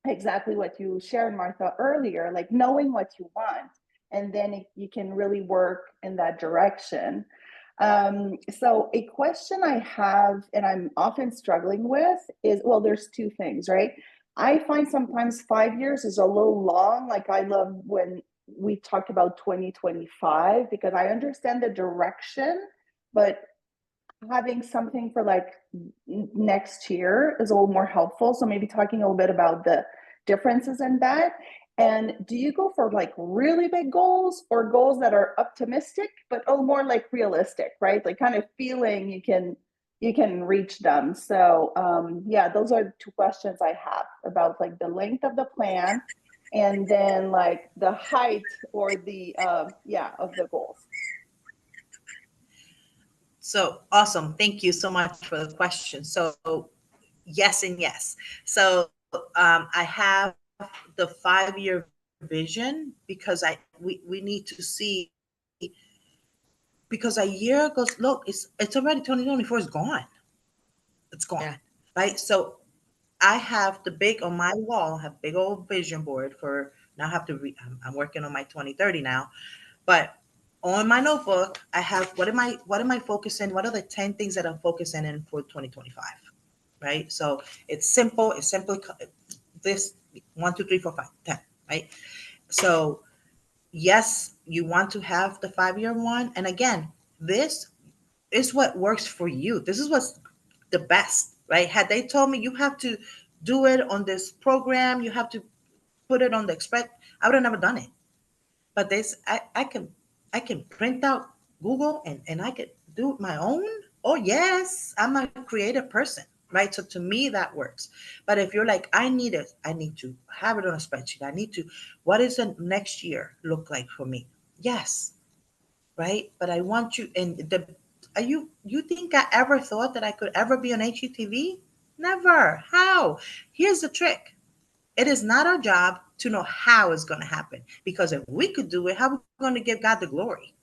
Exactly what you shared, Martha, earlier, like knowing what you want. And then you can really work in that direction. So, a question I have, and I'm often struggling with, is well, there's two things, right? I find sometimes 5 years is a little long. Like, I love when we talked about 2025 because I understand the direction, but having something for like next year is a little more helpful. So maybe talking a little bit about the differences in that. And do you go for like really big goals or goals that are optimistic, but more like realistic, right? Like kind of feeling you can reach them. So yeah, those are two questions I have about like the length of the plan and then like the height or the yeah of the goals. So awesome. Thank you so much for the question. So yes and yes. So I have the 5 year vision because we need to see, because a year goes, look, it's already 2024 is gone. It's gone. Yeah. Right. So I have the big on my wall, I have big old vision board for now. I have to I'm working on my 2030 now, but on my notebook, I have what am I focusing? What are the 10 things that I'm focusing in for 2025? Right. So it's simple. It's simply this 1, 2, 3, 4, 5, 10. Right. So yes, you want to have the 5 year one. And again, this is what works for you. This is what's the best, right? Had they told me you have to do it on this program, you have to put it on the express, I would have never done it. But this, I can print out Google and I could do my own. Oh yes, I'm a creative person, right? So to me that works. But if you're like, I need to have it on a spreadsheet. I need to, what does the next year look like for me? Yes, right? But I want you, and the are you think I ever thought that I could ever be on HGTV? Never. How? Here's the trick. It is not our job to know how it's going to happen, because if we could do it, how are we going to give God the glory?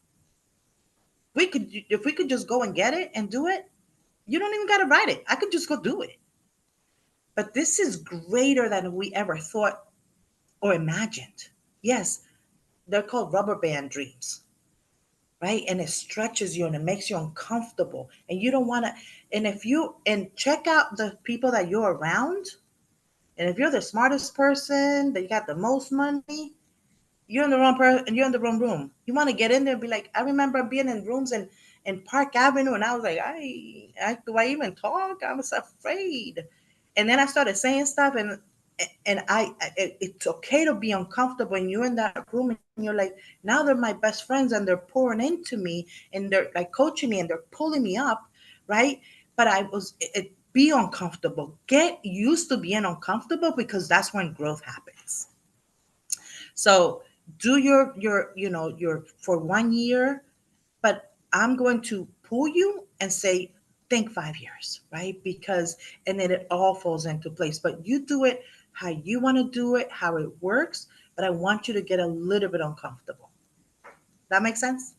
If we could just go and get it and do it, you don't even got to write it. I could just go do it. But this is greater than we ever thought or imagined. Yes, they're called rubber band dreams. right? And it stretches you and it makes you uncomfortable. And you don't want to, and check out the people that you're around. And if you're the smartest person, that you got the most money, you're in the wrong person and you're in the wrong room. You want to get in there and be like, I remember being in rooms in Park Avenue, and I was like, do I even talk? I was afraid. And then I started saying stuff, it's okay to be uncomfortable. And you're in that room and you're like, now they're my best friends and they're pouring into me and they're like coaching me and they're pulling me up, right? But be uncomfortable. Get used to being uncomfortable, because that's when growth happens. So do your for 1 year, but I'm going to pull you and say, think 5 years, right? Because, and then it all falls into place. But you do it how you want to do it, how it works. But I want you to get a little bit uncomfortable. That makes sense?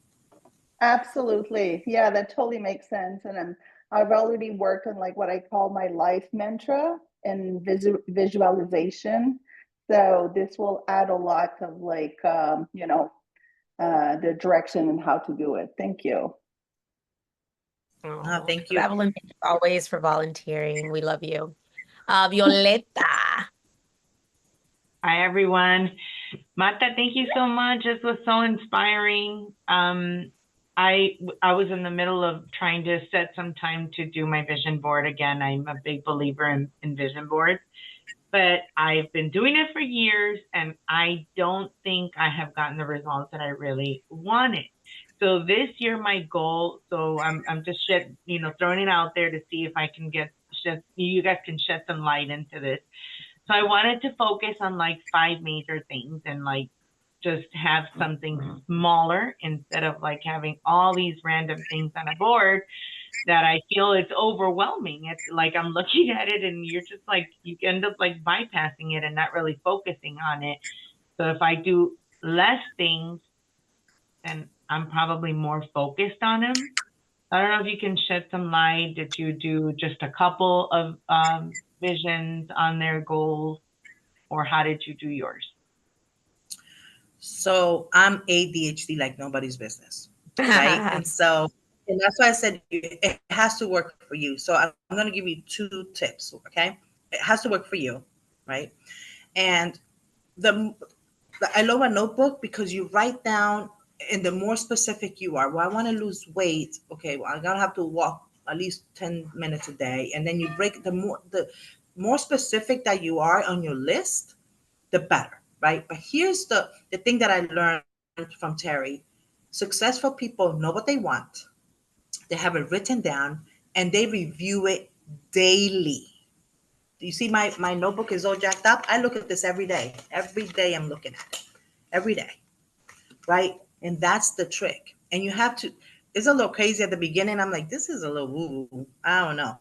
Absolutely. Yeah, that totally makes sense. And I've already worked on like what I call my life mantra and visualization. So this will add a lot of like, the direction and how to do it. Thank you. Oh, Thank you. Evelyn, thank you always for volunteering. We love you. Violeta. Hi, everyone. Marta, thank you so much. This was so inspiring. I was in the middle of trying to set some time to do my vision board again. I'm a big believer in vision boards, but I've been doing it for years, and I don't think I have gotten the results that I really wanted. So this year, my goal. So I'm just throwing it out there to see if I can you guys can shed some light into this. So I wanted to focus on like 5 major things and like just have something smaller instead of like having all these random things on a board that I feel it's overwhelming. It's like I'm looking at it and you're just like, you end up like bypassing it and not really focusing on it. So if I do less things, then I'm probably more focused on them. I don't know if you can shed some light. Did you do just a couple of visions on their goals, or how did you do yours? So I'm ADHD like nobody's business, right? And that's why I said it has to work for you. So I'm going to give you 2 tips, okay? It has to work for you, right? And the I love a notebook because you write down, and the more specific you are, well, I want to lose weight. Okay, well, I'm gonna have to walk at least 10 minutes a day. And then you break the more specific that you are on your list, the better, right? But here's the thing that I learned from Terry. Successful people know what they want. They have it written down and they review it daily. You see my notebook is all jacked up. I look at this every day. Every day I'm looking at it. Every day, right? And that's the trick. And you have to, it's a little crazy at the beginning. I'm like, this is a little woo-woo. I don't know.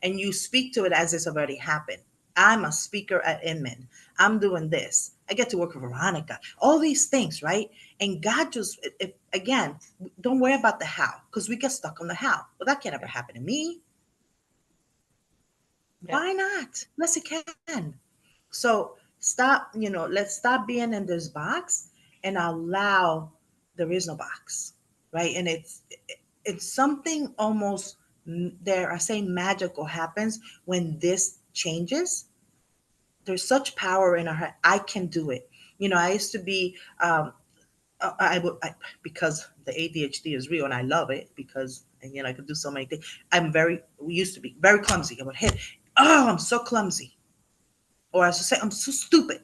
And you speak to it as it's already happened. I'm a speaker at Inman. I'm doing this. I get to work with Veronica. All these things, right? And God just, again, don't worry about the how, because we get stuck on the how. Well, that can't ever happen to me. Yeah. Why not? Yes, it can. So let's stop being in this box and allow there is no box, right? And it's something almost there. I say magical happens when this changes. There's such power in our head. I can do it. I used to be because the ADHD is real and I love it because I could do so many things. We used to be very clumsy. I would hit. Oh, I'm so clumsy, or I should say, I'm so stupid.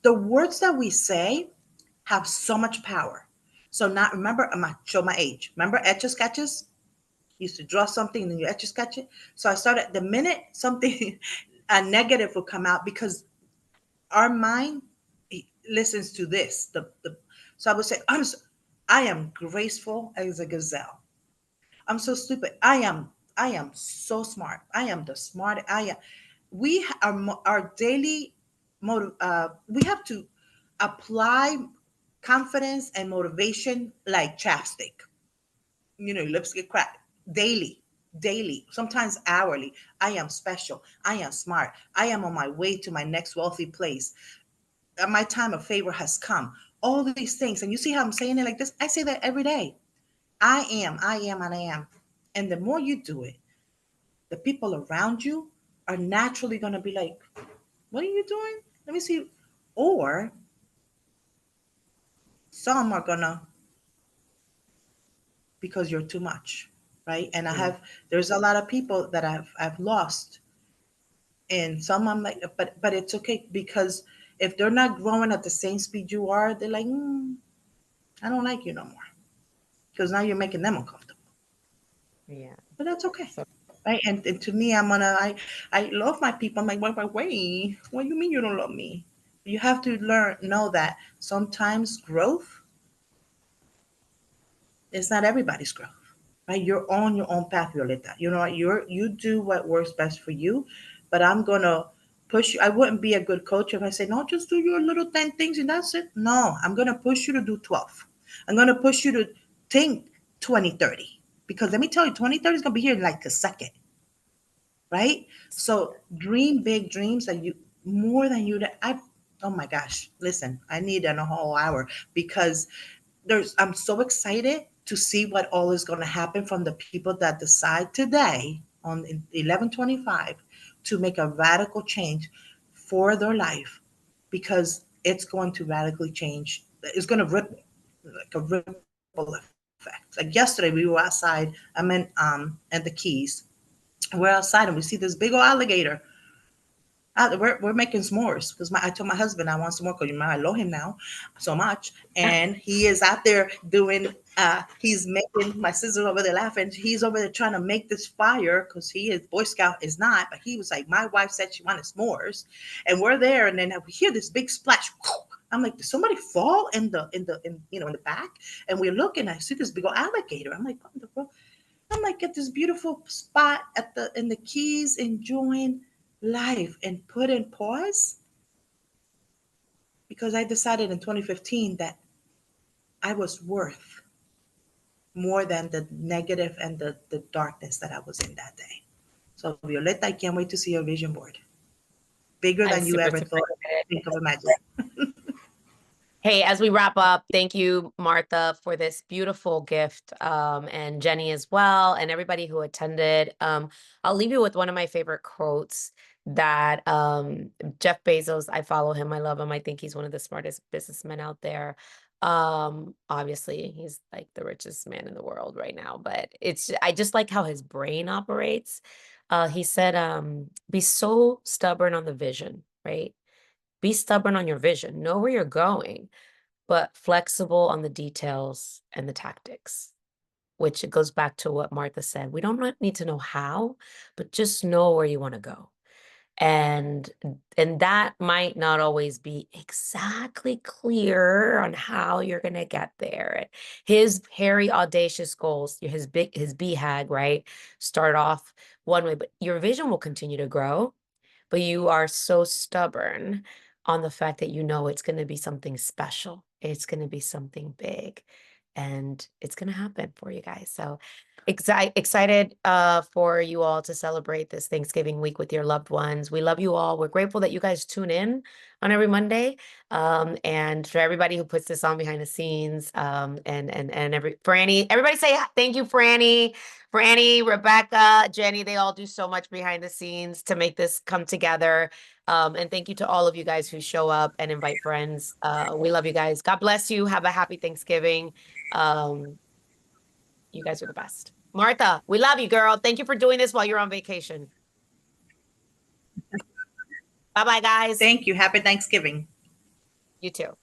The words that we say have so much power. So now remember, I'm gonna show my age. Remember etch a sketches? You used to draw something and then you etch a sketch it. So I started the minute something a negative would come out, because our mind listens to this. So I would say, I am graceful as a gazelle. I'm so stupid. I am so smart. I am the smart. We are our daily motive. We have to apply confidence and motivation like chapstick. Your lips get cracked daily, daily, sometimes hourly. I am special. I am smart. I am on my way to my next wealthy place. My time of favor has come. All these things. And you see how I'm saying it like this? I say that every day. I am, and I am. And the more you do it, the people around you are naturally going to be like, what are you doing? Let me see. Or some are going to, because you're too much, right? And Mm. there's a lot of people that I've lost. And some I'm like, but it's okay, because if they're not growing at the same speed you are, they're like, I don't like you no more, because now you're making them uncomfortable. Yeah. But that's okay, So right? And to me, I love my people. I'm like, wait, what do you mean you don't love me? You have to know that sometimes growth is not everybody's growth, right? You're on your own path, Violeta. You know, you do what works best for you, but I'm gonna push you. I wouldn't be a good coach if I say, no, just do your little 10 things and that's it. No, I'm gonna push you to do 12. I'm gonna push you to think 2030. Because let me tell you, 2030 is gonna be here in like a second, right? So dream big dreams that you more than you. Oh my gosh! Listen, I need a whole hour, because I'm so excited to see what all is going to happen from the people that decide today on 11/25 to make a radical change for their life, because it's going to radically change. It's going to ripple, like a ripple effect. Like yesterday, we were outside. I'm in at the Keys. We're outside and we see this big old alligator. We're making s'mores, because I told my husband I want some more, because you know I love him now so much, and he is out there doing. He's making, my sister's over there laughing. He's over there trying to make this fire, because he is Boy Scout is not, but he was like, my wife said she wanted s'mores, and we're there, and then we hear this big splash. I'm like, did somebody fall in the back? And we're looking. I see this big old alligator. I'm like, what in the world? I'm like at this beautiful spot in the Keys, enjoying life and put in pause, because I decided in 2015 that I was worth more than the negative and the darkness that I was in that day. So Violeta, I can't wait to see your vision board. Bigger I'm than you super, ever super thought, excited. think of, imagine. Hey, as we wrap up, thank you, Martha, for this beautiful gift, and Jenny as well, and everybody who attended. I'll leave you with one of my favorite quotes that Jeff Bezos, I follow him, I love him, I think he's one of the smartest businessmen out there. Obviously, he's like the richest man in the world right now, but I just like how his brain operates. He said, be so stubborn on the vision, right? Be stubborn on your vision. Know where you're going, but flexible on the details and the tactics, which it goes back to what Martha said. We don't need to know how, but just know where you want to go. And that might not always be exactly clear on how you're going to get there. His hairy, audacious goals, his BHAG, right? Start off one way, but your vision will continue to grow, but you are so stubborn on the fact that you know it's going to be something special. It's going to be something big, and it's going to happen for you guys. So excited for you all to celebrate this Thanksgiving week with your loved ones. We love you all. We're grateful that you guys tune in on every Monday. And for everybody who puts this on behind the scenes, and Franny, everybody say thank you, Franny. Franny, Rebecca, Jenny, they all do so much behind the scenes to make this come together. And thank you to all of you guys who show up and invite friends. We love you guys. God bless you. Have a happy Thanksgiving. Um, you guys are the best. Martha, we love you, girl. Thank you for doing this while you're on vacation. Bye-bye, guys. Thank you. Happy Thanksgiving. You too.